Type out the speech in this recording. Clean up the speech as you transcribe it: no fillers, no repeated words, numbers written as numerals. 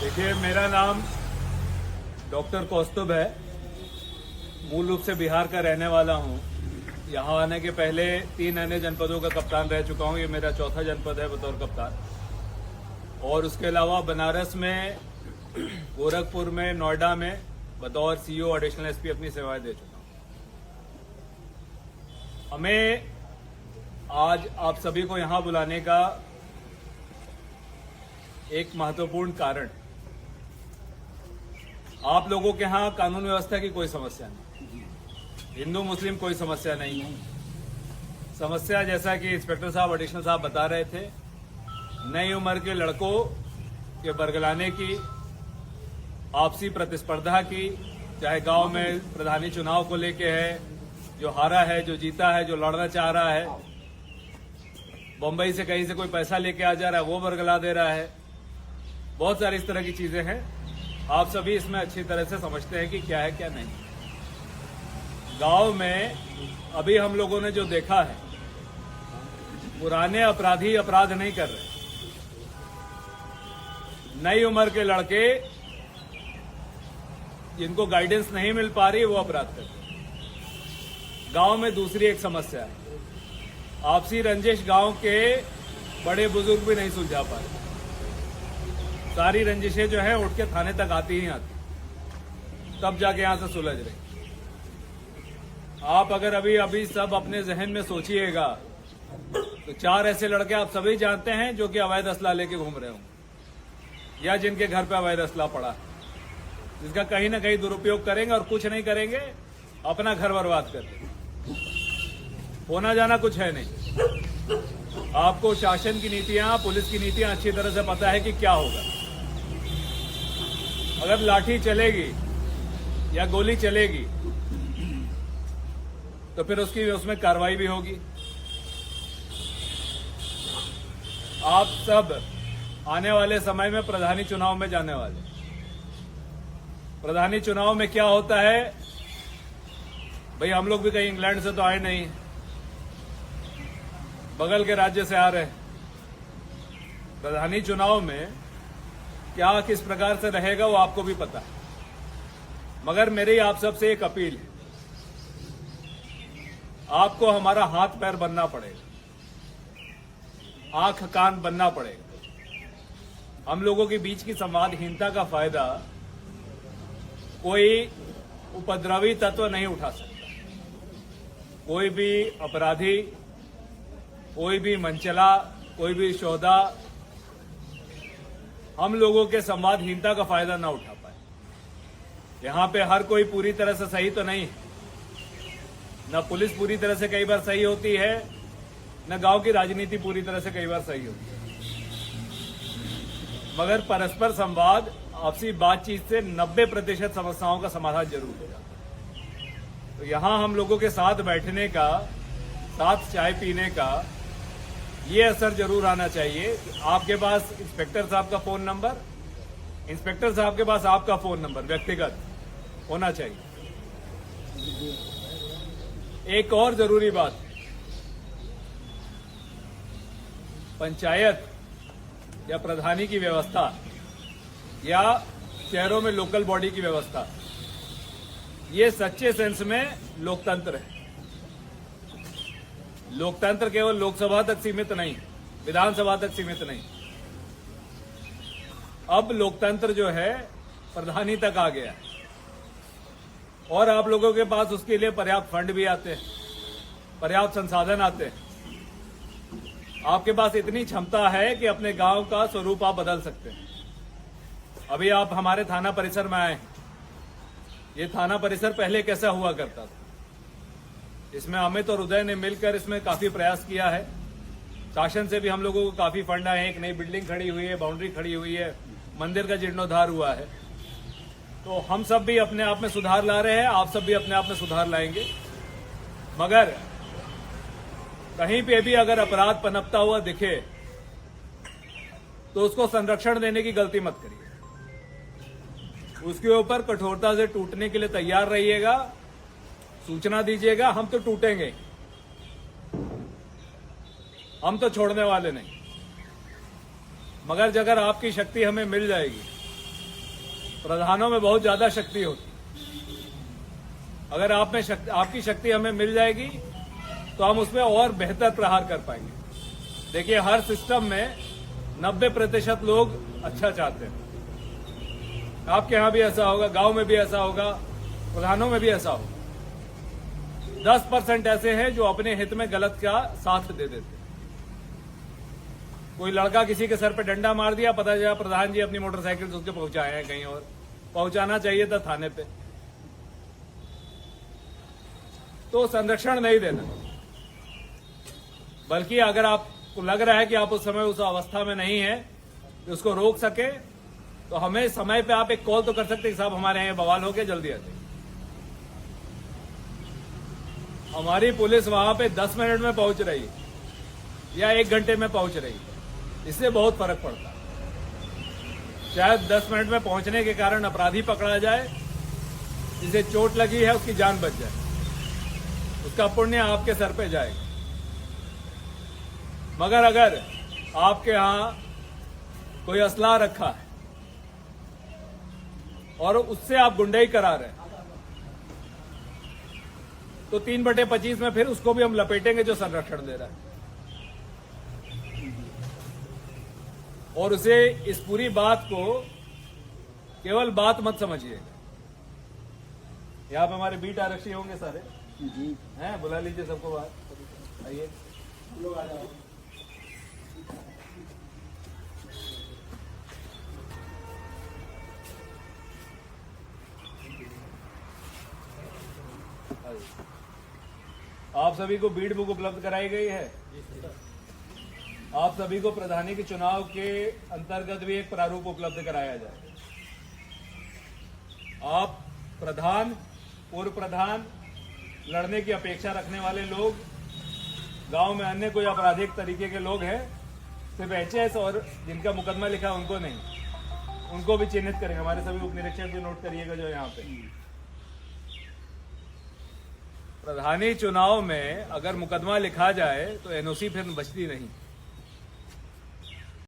देखिए, मेरा नाम डॉक्टर कौस्तुभ है। मूल रूप से बिहार का रहने वाला हूँ। यहाँ आने के पहले 3 अन्य जनपदों का कप्तान रह चुका हूँ। ये मेरा चौथा जनपद है बतौर कप्तान। और उसके अलावा बनारस में, गोरखपुर में, नोएडा में बतौर सीईओ एडिशनल एसपी अपनी सेवाएं दे चुका हूँ। हमें आज आप सभी को यहाँ बुलाने का एक महत्वपूर्ण कारण, आप लोगों के यहाँ कानून व्यवस्था की कोई समस्या नहीं, हिंदू मुस्लिम कोई समस्या नहीं है। समस्या, जैसा कि इंस्पेक्टर साहब, एडिशनल साहब बता रहे थे, नई उम्र के लड़कों के बरगलाने की, आपसी प्रतिस्पर्धा की, चाहे गांव में प्रधानी चुनाव को लेके है, जो हारा है, जो जीता है, जो लड़ना चाह रहा है, बम्बई से कहीं से कोई पैसा लेके आ जा रहा है, वो बरगला दे रहा है। बहुत सारी इस तरह की चीजें हैं। आप सभी इसमें अच्छी तरह से समझते हैं कि क्या है क्या नहीं। गांव में अभी हम लोगों ने जो देखा है, पुराने अपराधी अपराध नहीं कर रहे, नई उम्र के लड़के जिनको गाइडेंस नहीं मिल पा रही वो अपराध कर रहे। गांव में दूसरी एक समस्या है, आपसी रंजिश गांव के बड़े बुजुर्ग भी नहीं सुलझा पा रहे। सारी रंजिशें जो है उठ के थाने तक आती ही आती, तब जाके यहां से सुलझ रही। आप अगर अभी सब अपने जहन में सोचिएगा तो 4 ऐसे लड़के आप सभी जानते हैं जो कि अवैध असला लेके घूम रहे होंगे, या जिनके घर पे अवैध असला पड़ा है, जिसका कहीं ना कहीं दुरुपयोग करेंगे और कुछ नहीं करेंगे, अपना घर बर्बाद कर देंगे। होना जाना कुछ है नहीं। आपको शासन की नीतियां, पुलिस की नीतियां अच्छी तरह से पता है कि क्या होगा। अगर लाठी चलेगी या गोली चलेगी तो फिर उसमें कार्रवाई भी होगी। आप सब आने वाले समय में प्रधानी चुनाव में जाने वाले। प्रधानी चुनाव में क्या होता है भाई, हम लोग भी कहीं इंग्लैंड से तो आए नहीं, बगल के राज्य से आ रहे हैं। प्रधानी चुनाव में क्या किस प्रकार से रहेगा वो आपको भी पता है, मगर मेरी आप सबसे एक अपील है, आपको हमारा हाथ पैर बनना पड़ेगा, आंख कान बनना पड़ेगा। हम लोगों के बीच की संवादहीनता का फायदा कोई उपद्रवी तत्व नहीं उठा सकता। कोई भी अपराधी, कोई भी मंचला, कोई भी शोधा हम लोगों के संवादहीनता का फायदा ना उठा पाए। यहां पे हर कोई पूरी तरह से सही तो नहीं है, न पुलिस पूरी तरह से कई बार सही होती है, न गांव की राजनीति पूरी तरह से कई बार सही होती है, मगर परस्पर संवाद, आपसी बातचीत से 90% समस्याओं का समाधान जरूर हो जाता है। तो यहां हम लोगों के साथ बैठने का, साथ चाय पीने का ये असर जरूर आना चाहिए। आपके पास इंस्पेक्टर साहब का फोन नंबर, इंस्पेक्टर साहब के पास आपका फोन नंबर व्यक्तिगत होना चाहिए। एक और जरूरी बात, पंचायत या प्रधानी की व्यवस्था या शहरों में लोकल बॉडी की व्यवस्था, ये सच्चे सेंस में लोकतंत्र है। लोकतंत्र केवल लोकसभा तक सीमित नहीं, विधानसभा तक सीमित नहीं। अब लोकतंत्र जो है प्रधानी तक आ गया है, और आप लोगों के पास उसके लिए पर्याप्त फंड भी आते हैं, पर्याप्त संसाधन आते हैं। आपके पास इतनी क्षमता है कि अपने गांव का स्वरूप आप बदल सकते हैं। अभी आप हमारे थाना परिसर में आए हैं। ये थाना परिसर पहले कैसा हुआ करता था, इसमें अमित और उदय ने मिलकर इसमें काफी प्रयास किया है। शासन से भी हम लोगों को काफी फंड आए हैं। एक नई बिल्डिंग खड़ी हुई है, बाउंड्री खड़ी हुई है, मंदिर का जीर्णोद्धार हुआ है। तो हम सब भी अपने आप में सुधार ला रहे हैं, आप सब भी अपने आप में सुधार लाएंगे। मगर कहीं पे भी अगर अपराध पनपता हुआ दिखे तो उसको संरक्षण देने की गलती मत करिए। उसके ऊपर कठोरता से टूटने के लिए तैयार रहिएगा, सूचना दीजिएगा। हम तो टूटेंगे, हम तो छोड़ने वाले नहीं। मगर अगर आपकी शक्ति हमें मिल जाएगी प्रधानों में बहुत ज्यादा शक्ति होती। अगर आप में आपकी शक्ति हमें मिल जाएगी तो हम उसमें और बेहतर प्रहार कर पाएंगे। देखिए, हर सिस्टम में 90% लोग अच्छा चाहते हैं। आपके यहां भी ऐसा होगा, गांव में भी ऐसा होगा, प्रधानों में भी ऐसा होगा। 10% ऐसे हैं जो अपने हित में गलत का साथ दे देते हैं। कोई लड़का किसी के सर पे डंडा मार दिया, पता चला प्रधान जी अपनी मोटरसाइकिल से उसके पहुंचाए हैं कहीं और, पहुंचाना चाहिए था थाने पे। तो संरक्षण नहीं देना, बल्कि अगर आपको लग रहा है कि आप उस समय उस अवस्था में नहीं है कि उसको रोक सके, तो हमें समय पे आप एक कॉल तो कर सकते हैं कि साहब हमारे यहाँ बवाल हो गया, जल्दी आ जाइए। हमारी पुलिस वहां पे 10 मिनट में पहुंच रही है या 1 घंटे में पहुंच रही है, इससे बहुत फर्क पड़ता है। शायद 10 मिनट में पहुंचने के कारण अपराधी पकड़ा जाए, जिसे चोट लगी है उसकी जान बच जाए, उसका पुण्य आपके सर पे जाएगा। मगर अगर आपके यहां कोई असला रखा है और उससे आप गुंडाई करा रहे हैं, तो 3/25 में फिर उसको भी हम लपेटेंगे जो संरक्षण दे रहा है। और उसे इस पूरी बात को केवल बात मत समझिएगा। यहाँ पे हमारे बीट आरक्षी होंगे सारे जी हैं, बुला लीजिए सबको बाहर, आइए लोग आ जाओ। आप सभी को बीट बुक उपलब्ध कराई गई है। आप सभी को प्रधानी के चुनाव के अंतर्गत भी एक प्रारूप उपलब्ध कराया जाए। आप प्रधान, पूर्व प्रधान, लड़ने की अपेक्षा रखने वाले लोग, गांव में अन्य कोई आपराधिक तरीके के लोग हैं, सिर्फ एचएस और जिनका मुकदमा लिखा है उनको नहीं, उनको भी चिन्हित करेंगे। हमारे सभी उप निरीक्षक भी नोट करिएगा जो यहाँ पे। प्रधानी चुनाव में अगर मुकदमा लिखा जाए तो एनओसी फिर बचती नहीं।